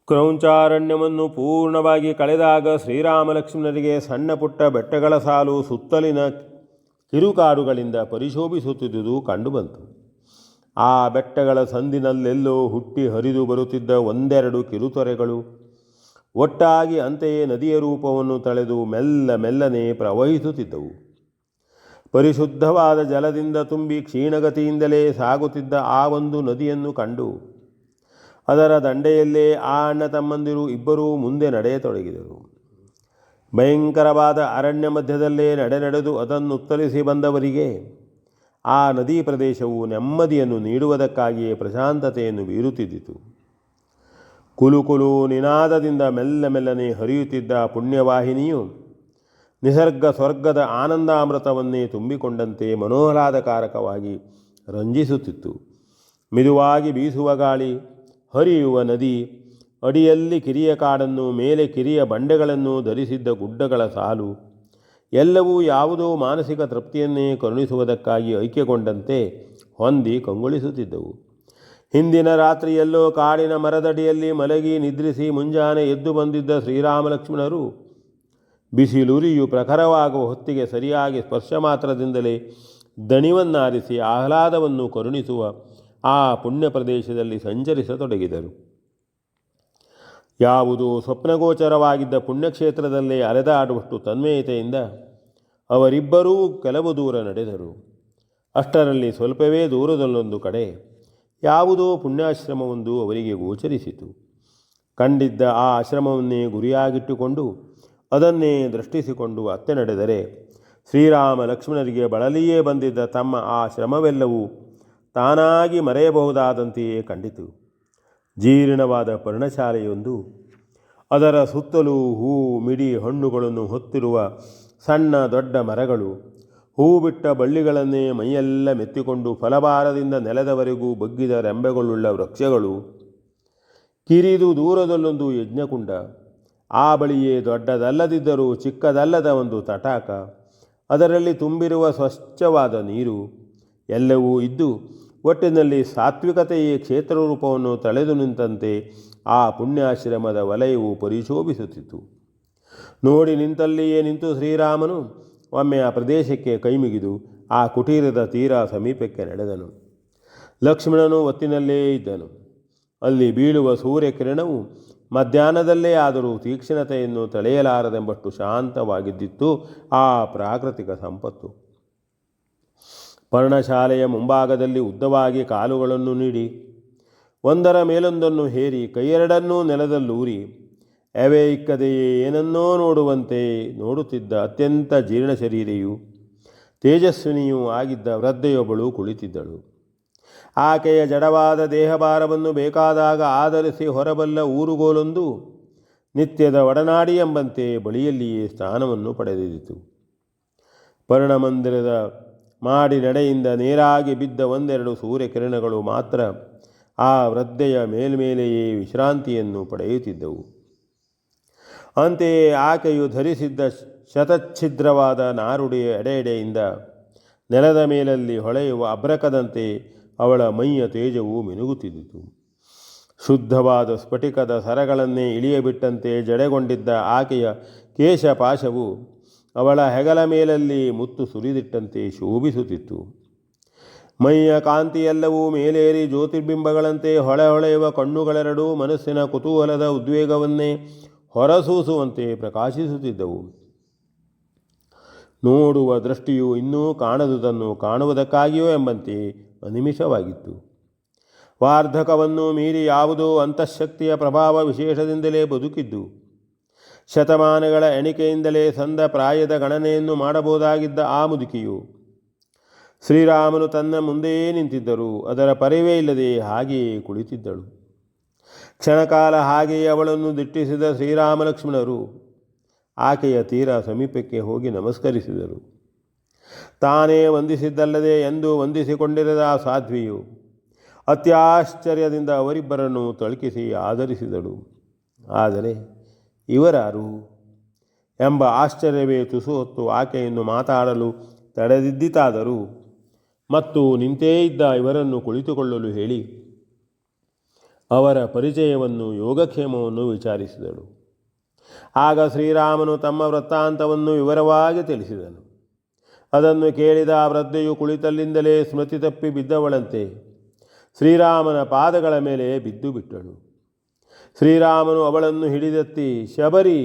ಕ್ರೌಂಚಾರಣ್ಯವನ್ನು ಪೂರ್ಣವಾಗಿ ಕಳೆದಾಗ ಶ್ರೀರಾಮ ಲಕ್ಷ್ಮಣರಿಗೆ ಸಣ್ಣ ಪುಟ್ಟ ಬೆಟ್ಟಗಳ ಸಾಲು ಸುತ್ತಲಿನ ಕಿರುಕಾಡುಗಳಿಂದ ಪರಿಶೋಭಿಸುತ್ತಿದ್ದುದು ಕಂಡುಬಂತು. ಆ ಬೆಟ್ಟಗಳ ಸಂದಿನಲ್ಲೆಲ್ಲೋ ಹುಟ್ಟಿ ಹರಿದು ಬರುತ್ತಿದ್ದ ಒಂದೆರಡು ಕಿರುತೊರೆಗಳು ಒಟ್ಟಾಗಿ ಅಂತೆಯೇ ನದಿಯ ರೂಪವನ್ನು ತಳೆದು ಮೆಲ್ಲನೆ ಪ್ರವಹಿಸುತ್ತಿದ್ದವು. ಪರಿಶುದ್ಧವಾದ ಜಲದಿಂದ ತುಂಬಿ ಕ್ಷೀಣಗತಿಯಿಂದಲೇ ಸಾಗುತ್ತಿದ್ದ ಆ ಒಂದು ನದಿಯನ್ನು ಕಂಡು ಅದರ ದಂಡೆಯಲ್ಲೇ ಆ ಅಣ್ಣ ತಮ್ಮಂದಿರು ಇಬ್ಬರೂ ಮುಂದೆ ನಡೆಯತೊಡಗಿದರು. ಭಯಂಕರವಾದ ಅರಣ್ಯ ಮಧ್ಯದಲ್ಲೇ ನಡೆದು ಅದನ್ನು ಉತ್ತರಿಸಿ ಬಂದವರಿಗೆ ಆ ನದಿ ಪ್ರದೇಶವು ನೆಮ್ಮದಿಯನ್ನು ನೀಡುವುದಕ್ಕಾಗಿಯೇ ಪ್ರಶಾಂತತೆಯನ್ನು ಬೀರುತ್ತಿದ್ದಿತು. ಕುಲುಕುಲು ನಿನಾದದಿಂದ ಮೆಲ್ಲನೆ ಹರಿಯುತ್ತಿದ್ದ ಪುಣ್ಯವಾಹಿನಿಯು ನಿಸರ್ಗ ಸ್ವರ್ಗದ ಆನಂದಾಮೃತವನ್ನೇ ತುಂಬಿಕೊಂಡಂತೆ ಮನೋಹ್ಲಾದಕಾರಕವಾಗಿ ರಂಜಿಸುತ್ತಿತ್ತು. ಮಿದುವಾಗಿ ಬೀಸುವ ಗಾಳಿ, ಹರಿಯುವ ನದಿ, ಅಡಿಯಲ್ಲಿ ಕಿರಿಯ ಕಾಡನ್ನು, ಮೇಲೆ ಕಿರಿಯ ಬಂಡೆಗಳನ್ನು ಧರಿಸಿದ್ದ ಗುಡ್ಡಗಳ ಸಾಲು ಎಲ್ಲವೂ ಯಾವುದೋ ಮಾನಸಿಕ ತೃಪ್ತಿಯನ್ನೇ ಕರುಣಿಸುವುದಕ್ಕಾಗಿ ಐಕ್ಯಗೊಂಡಂತೆ ಹೊಂದಿ ಕಂಗೊಳಿಸುತ್ತಿದ್ದವು. ಹಿಂದಿನ ರಾತ್ರಿಯಲ್ಲೋ ಕಾಡಿನ ಮರದಡಿಯಲ್ಲಿ ಮಲಗಿ ನಿದ್ರಿಸಿ ಮುಂಜಾನೆ ಎದ್ದು ಬಂದಿದ್ದ ಶ್ರೀರಾಮ ಲಕ್ಷ್ಮಣರು ಬಿಸಿಲುರಿಯು ಪ್ರಖರವಾಗುವ ಹೊತ್ತಿಗೆ ಸರಿಯಾಗಿ ಸ್ಪರ್ಶ ಮಾತ್ರದಿಂದಲೇ ದಣಿವನ್ನಾರಿಸಿ ಆಹ್ಲಾದವನ್ನು ಕರುಣಿಸುವ ಆ ಪುಣ್ಯ ಪ್ರದೇಶದಲ್ಲಿ ಸಂಚರಿಸತೊಡಗಿದರು. ಯಾವುದೋ ಸ್ವಪ್ನಗೋಚರವಾಗಿದ್ದ ಪುಣ್ಯಕ್ಷೇತ್ರದಲ್ಲೇ ಅಲೆದಾಡುವಷ್ಟು ತನ್ಮಯತೆಯಿಂದ ಅವರಿಬ್ಬರೂ ಕೆಲವು ದೂರ ನಡೆದರು. ಅಷ್ಟರಲ್ಲಿ ಸ್ವಲ್ಪವೇ ದೂರದಲ್ಲೊಂದು ಕಡೆ ಯಾವುದೋ ಪುಣ್ಯಾಶ್ರಮವೊಂದು ಅವರಿಗೆ ಗೋಚರಿಸಿತು. ಕಂಡಿದ್ದ ಆ ಆಶ್ರಮವನ್ನೇ ಗುರಿಯಾಗಿಟ್ಟುಕೊಂಡು ಅದನ್ನೇ ದೃಷ್ಟಿಸಿಕೊಂಡು ಅತ್ತೆ ನಡೆದರೆ ಶ್ರೀರಾಮ ಲಕ್ಷ್ಮಣರಿಗೆ ಬಳಲಿಯೇ ಬಂದಿದ್ದ ತಮ್ಮ ಆ ಶ್ರಮವೆಲ್ಲವೂ ತಾನಾಗಿ ಮರೆಯಬಹುದಾದಂತೆಯೇ ಕಂಡಿತು. ಜೀರ್ಣವಾದ ಪರ್ಣಶಾಲೆಯೊಂದು, ಅದರ ಸುತ್ತಲೂ ಹೂ ಮಿಡಿ ಹಣ್ಣುಗಳನ್ನು ಹೊತ್ತಿರುವ ಸಣ್ಣ ದೊಡ್ಡ ಮರಗಳು, ಹೂ ಬಿಟ್ಟ ಬಳ್ಳಿಗಳನ್ನೇ ಮೈಯೆಲ್ಲ ಮೆತ್ತಿಕೊಂಡು ಫಲಭಾರದಿಂದ ನೆಲದವರೆಗೂ ಬಗ್ಗಿದ ರೆಂಬೆಗಳುಳ್ಳ ವೃಕ್ಷಗಳು, ಕಿರಿದು ದೂರದಲ್ಲೊಂದು ಯಜ್ಞಕುಂಡ, ಆ ಬಳಿಯೇ ದೊಡ್ಡದಲ್ಲದಿದ್ದರೂ ಚಿಕ್ಕದಲ್ಲದ ಒಂದು ತಟಾಕ, ಅದರಲ್ಲಿ ತುಂಬಿರುವ ಸ್ವಚ್ಛವಾದ ನೀರು ಎಲ್ಲವೂ ಇದ್ದು ಒಟ್ಟಿನಲ್ಲಿ ಸಾತ್ವಿಕತೆಯೇ ಕ್ಷೇತ್ರ ರೂಪವನ್ನು ತಳೆದು ನಿಂತಂತೆ ಆ ಪುಣ್ಯಾಶ್ರಮದ ವಲಯವು ಪರಿಶೋಭಿಸುತ್ತಿತ್ತು. ನೋಡಿ ನಿಂತಲ್ಲಿಯೇ ನಿಂತು ಶ್ರೀರಾಮನು ಒಮ್ಮೆ ಆ ಪ್ರದೇಶಕ್ಕೆ ಕೈಮುಗಿದು ಆ ಕುಟೀರದ ತೀರಾ ಸಮೀಪಕ್ಕೆ ನಡೆದನು. ಲಕ್ಷ್ಮಣನು ಒತ್ತಿನಲ್ಲೇ ಇದ್ದನು. ಅಲ್ಲಿ ಬೀಳುವ ಸೂರ್ಯಕಿರಣವು ಮಧ್ಯಾಹ್ನದಲ್ಲೇ ಆದರೂ ತೀಕ್ಷ್ಣತೆಯನ್ನು ತಳೆಯಲಾರದೆಂಬಷ್ಟು ಶಾಂತವಾಗಿದ್ದಿತ್ತು ಆ ಪ್ರಾಕೃತಿಕ ಸಂಪತ್ತು. ಪರ್ಣಶಾಲೆಯ ಮುಂಭಾಗದಲ್ಲಿ ಉದ್ದವಾಗಿ ಕಾಲುಗಳನ್ನು ನೀಡಿ ಒಂದರ ಮೇಲೊಂದನ್ನು ಹೇರಿ ಕೈಯೆರಡನ್ನೂ ನೆಲದಲ್ಲೂರಿ ಎವೆ ಇಕ್ಕದೆಯೇ ಏನನ್ನೋ ನೋಡುವಂತೆ ನೋಡುತ್ತಿದ್ದ ಅತ್ಯಂತ ಜೀರ್ಣ ಶರೀರೆಯೂ ತೇಜಸ್ವಿನಿಯೂ ಆಗಿದ್ದ ವೃದ್ಧೆಯೊಬ್ಬಳು ಕುಳಿತಿದ್ದಳು. ಆಕೆಯ ಜಡವಾದ ದೇಹಭಾರವನ್ನು ಬೇಕಾದಾಗ ಆಧರಿಸಿ ಹೊರಬಲ್ಲ ಊರುಗೋಲೊಂದು ನಿತ್ಯದ ಒಡನಾಡಿ ಎಂಬಂತೆ ಬಳಿಯಲ್ಲಿಯೇ ಸ್ಥಾನವನ್ನು ಪಡೆದಿದ್ದಿತು. ಪರ್ಣಮಂದಿರದ ಮಾಡಿ ನಡೆಯಿಂದ ನೇರಾಗಿ ಬಿದ್ದ ಒಂದೆರಡು ಸೂರ್ಯಕಿರಣಗಳು ಮಾತ್ರ ಆ ವೃದ್ಧೆಯ ಮೇಲ್ಮೇಲೆಯೇ ವಿಶ್ರಾಂತಿಯನ್ನು ಪಡೆಯುತ್ತಿದ್ದವು. ಅಂತೆಯೇ ಆಕೆಯು ಧರಿಸಿದ್ದ ಶತಚ್ಛಿದ್ರವಾದ ನಾರುಡಿಯ ಎಡೆಯಿಂದ ನೆಲದ ಮೇಲಲ್ಲಿ ಹೊಳೆಯುವ ಅಬ್ರಕದಂತೆ ಅವಳ ಮೈಯ ತೇಜವು ಮಿನುಗುತ್ತಿದ್ದಿತು. ಶುದ್ಧವಾದ ಸ್ಫಟಿಕದ ಸರಗಳನ್ನೇ ಇಳಿಯಬಿಟ್ಟಂತೆ ಜಡೆಗೊಂಡಿದ್ದ ಆಕೆಯ ಕೇಶಪಾಶವು ಅವಳ ಹೆಗಲ ಮೇಲಲ್ಲಿ ಮುತ್ತು ಸುರಿದಿಟ್ಟಂತೆ ಶೋಭಿಸುತ್ತಿತ್ತು. ಮೈಯ ಕಾಂತಿಯೆಲ್ಲವೂ ಮೇಲೇರಿ ಜ್ಯೋತಿರ್ಬಿಂಬಗಳಂತೆ ಹೊಳೆಯುವ ಕಣ್ಣುಗಳೆರಡೂ ಮನಸ್ಸಿನ ಕುತೂಹಲದ ಉದ್ವೇಗವನ್ನೇ ಹೊರಸೂಸುವಂತೆ ಪ್ರಕಾಶಿಸುತ್ತಿದ್ದವು. ನೋಡುವ ದೃಷ್ಟಿಯು ಇನ್ನೂ ಕಾಣದುದನ್ನು ಕಾಣುವುದಕ್ಕಾಗಿಯೋ ಎಂಬಂತೆ ಅನಿಮಿಷವಾಗಿತ್ತು. ವಾರ್ಧಕವನ್ನು ಮೀರಿ ಯಾವುದೋ ಅಂತಃಶಕ್ತಿಯ ಪ್ರಭಾವ ವಿಶೇಷದಿಂದಲೇ ಬದುಕಿದ್ದು, ಶತಮಾನಗಳ ಎಣಿಕೆಯಿಂದಲೇ ಸಂದ ಪ್ರಾಯದ ಗಣನೆಯನ್ನು ಮಾಡಬಹುದಾಗಿದ್ದ ಆ ಮುದುಕಿಯು ಶ್ರೀರಾಮನು ತನ್ನ ಮುಂದೆಯೇ ನಿಂತಿದ್ದರೂ ಅದರ ಪರಿವೇ ಇಲ್ಲದೆ ಹಾಗೆಯೇ ಕುಳಿತಿದ್ದಳು. ಕ್ಷಣಕಾಲ ಹಾಗೆಯೇ ಅವಳನ್ನು ದಿಟ್ಟಿಸಿದ ಶ್ರೀರಾಮ ಲಕ್ಷ್ಮಣರು ಆಕೆಯ ತೀರಾ ಸಮೀಪಕ್ಕೆ ಹೋಗಿ ನಮಸ್ಕರಿಸಿದರು. ತಾನೇ ವಂದಿಸಿದ್ದಲ್ಲದೆ ಎಂದು ವಂದಿಸಿಕೊಂಡಿರದ ಆ ಸಾಧ್ವಿಯು ಅತ್ಯಾಶ್ಚರ್ಯದಿಂದ ಅವರಿಬ್ಬರನ್ನು ತಳುಕಿಸಿ ಆಧರಿಸಿದಳು. ಆದರೆ ಇವರಾರು ಎಂಬ ಆಶ್ಚರ್ಯವೇ ತುಸು ಹೊತ್ತು ಆಕೆಯನ್ನು ಮಾತಾಡಲು ತಡೆದಿದ್ದಿತಾದರೂ ಮತ್ತು ನಿಂತೇ ಇದ್ದ ಇವರನ್ನು ಕುಳಿತುಕೊಳ್ಳಲು ಹೇಳಿ ಅವರ ಪರಿಚಯವನ್ನು ಯೋಗಕ್ಷೇಮವನ್ನು ವಿಚಾರಿಸಿದಳು. ಆಗ ಶ್ರೀರಾಮನು ತಮ್ಮ ವೃತ್ತಾಂತವನ್ನು ವಿವರವಾಗಿ ತಿಳಿಸಿದನು. ಅದನ್ನು ಕೇಳಿದ ಆ ವೃದ್ಧೆಯು ಕುಳಿತಲ್ಲಿಂದಲೇ ಸ್ಮೃತಿ ತಪ್ಪಿ ಬಿದ್ದವಳಂತೆ ಶ್ರೀರಾಮನ ಪಾದಗಳ ಮೇಲೆ ಬಿದ್ದು ಬಿಟ್ಟಳು. ಶ್ರೀರಾಮನು ಅವಳನ್ನು ಹಿಡಿದೆತ್ತಿ, ಶಬರಿ,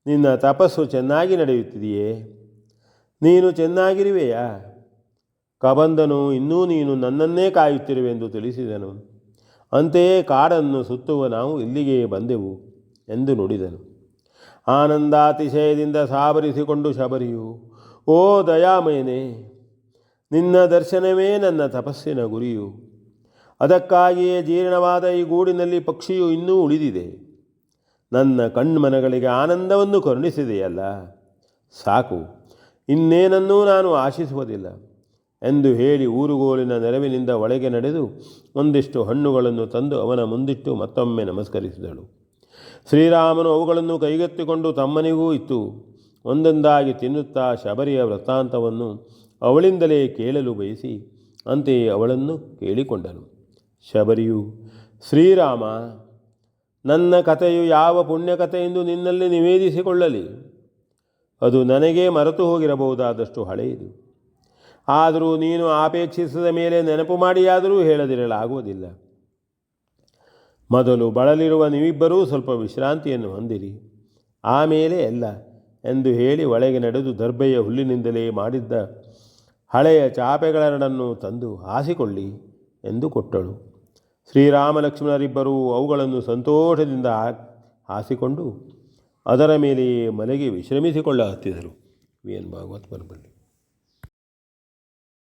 ನಿನ್ನ ತಪಸ್ಸು ಚೆನ್ನಾಗಿ ನಡೆಯುತ್ತಿದೆಯೇ? ನೀನು ಚೆನ್ನಾಗಿರುವೆಯಾ? ಕಬಂದನು ಇನ್ನೂ ನೀನು ನನ್ನನ್ನೇ ಕಾಯುತ್ತಿರುವೆಂದು ತಿಳಿಸಿದನು. ಅಂತೆಯೇ ಕಾಡನ್ನು ಸುತ್ತುವ ನಾವು ಇಲ್ಲಿಗೆ ಬಂದೆವು ಎಂದು ನುಡಿದನು. ಆನಂದಾತಿಶಯದಿಂದ ಸಾಬರಿಸಿಕೊಂಡು ಶಬರಿಯು, ಓ ದಯಾಮಯನೇ, ನಿನ್ನ ದರ್ಶನವೇ ನನ್ನ ತಪಸ್ಸಿನ ಗುರಿಯು. ಅದಕ್ಕಾಗಿಯೇ ಜೀರ್ಣವಾದ ಈ ಗೂಡಿನಲ್ಲಿ ಪಕ್ಷಿಯು ಇನ್ನೂ ಉಳಿದಿದೆ. ನನ್ನ ಕಣ್ಮನಗಳಿಗೆ ಆನಂದವನ್ನು ಕರುಣಿಸಿದೆಯಲ್ಲ, ಸಾಕು, ಇನ್ನೇನನ್ನೂ ನಾನು ಆಶಿಸುವುದಿಲ್ಲ ಎಂದು ಹೇಳಿ ಊರುಗೋಲಿನ ನೆರವಿನಿಂದ ಒಳಗೆ ನಡೆದು ಒಂದಿಷ್ಟು ಹಣ್ಣುಗಳನ್ನು ತಂದು ಅವನ ಮುಂದಿಟ್ಟು ಮತ್ತೊಮ್ಮೆ ನಮಸ್ಕರಿಸಿದಳು. ಶ್ರೀರಾಮನು ಅವುಗಳನ್ನು ಕೈಗೆತ್ತಿಕೊಂಡು ತಮ್ಮನಿಗೂ ಇತ್ತು ಒಂದೊಂದಾಗಿ ತಿನ್ನುತ್ತಾ ಶಬರಿಯ ವೃತ್ತಾಂತವನ್ನು ಅವಳಿಂದಲೇ ಕೇಳಲು ಬಯಸಿ ಅಂತೆಯೇ ಅವಳನ್ನು ಕೇಳಿಕೊಂಡನು. ಶಬರಿಯು, ಶ್ರೀರಾಮ, ನನ್ನ ಕಥೆಯು ಯಾವ ಪುಣ್ಯಕಥೆಯೆಂದು ನಿನ್ನಲ್ಲಿ ನಿವೇದಿಸಿಕೊಳ್ಳಲಿ? ಅದು ನನಗೇ ಮರೆತು ಹೋಗಿರಬಹುದಾದಷ್ಟು ಹಳೆಯದು. ಆದರೂ ನೀನು ಆಪೇಕ್ಷಿಸಿದ ಮೇಲೆ ನೆನಪು ಮಾಡಿಯಾದರೂ ಹೇಳದಿರಲಾಗುವುದಿಲ್ಲ. ಮೊದಲು ಬಳಲಿರುವ ನೀವಿಬ್ಬರೂ ಸ್ವಲ್ಪ ವಿಶ್ರಾಂತಿಯನ್ನು ಹೊಂದಿರಿ, ಆಮೇಲೆ ಎಲ್ಲ ಎಂದು ಹೇಳಿ ಒಳಗೆ ನಡೆದು ದರ್ಬೆಯ ಹುಲ್ಲಿನಿಂದಲೇ ಮಾಡಿದ್ದ ಹಳೆಯ ಚಾಪೆಗಳೆರಡನ್ನು ತಂದು ಹಾಸಿಕೊಳ್ಳಿ ಎಂದು ಕೊಟ್ಟಳು. ಶ್ರೀರಾಮ ಲಕ್ಷ್ಮಣರಿಬ್ಬರೂ ಅವುಗಳನ್ನು ಸಂತೋಷದಿಂದ ಹಾಸಿಕೊಂಡು ಅದರ ಮೇಲೆಯೇ ಮಲಗಿ ವಿಶ್ರಮಿಸಿಕೊಳ್ಳ ಹತ್ತಿದರು. V N Bhagwat Baraballi.